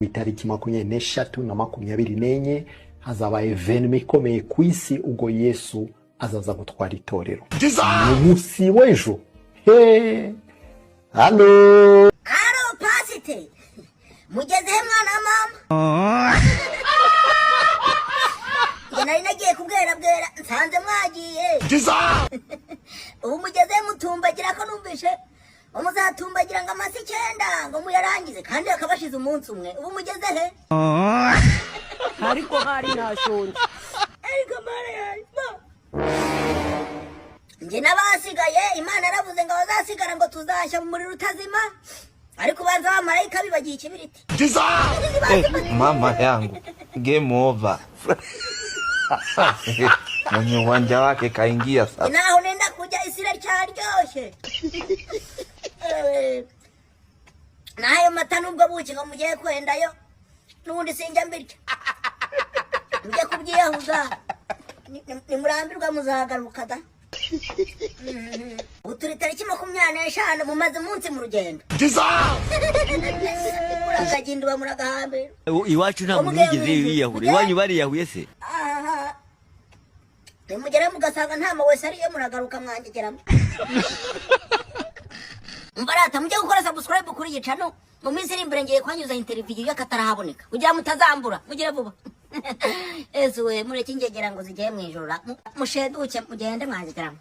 Itariki 23 na 24 hazaba evenement ikomeye ku isi ubwo Yesu azaza gutwara itorero. Umunsi w'ejo. Halo pasite. Mugeze mwana mama. Nari nagiye kubwera nsanze mwagiye. Ubu mugeze mutumbagira ko numvishe umuzatumbagira ngo amasi 9 ngo muyarangize kandi akabashize umunsi umwe. Ubu mugeze he? Ariko hari nashonje. Ariko mara yayi. Nje nabasigaye Imana yaravuze ngo bazasigara ngo tuzashya mu muriro utazima. Ariko banza abamarayika bibagiye ikibiriti. Mama yangu game over. Mwenye uwanja wake kaingia sasa. Naho nenda kuja isira cyaryoshye. Nayo mata nubwo buki ngo mugiye kwendayo. Nubundi sinjya mbirya. Mujye kubyiyahuza. Nimurambirwa muzagaruka da. Uturi tariki 25 mumaze umunsi mu rugendo. Muragagindwa muragahambe. Iwacu nta muntu ugeze yiyahure. Iwanyu bari yahuye se? Aha. Nimugere mugasanga nta mawese ariyo muragaruka mwangegeramo. Mbarata mujye gukora subscribe kuri iyi channel. Mu minsi iri imbere ngiye kwanyuza interview y'akatarahaboneka. Kugira mutazambura, mugire vuba. Ezuwe mureke ingegera ngo zigiye mwijura. Musheduke mugende mwangegeramo.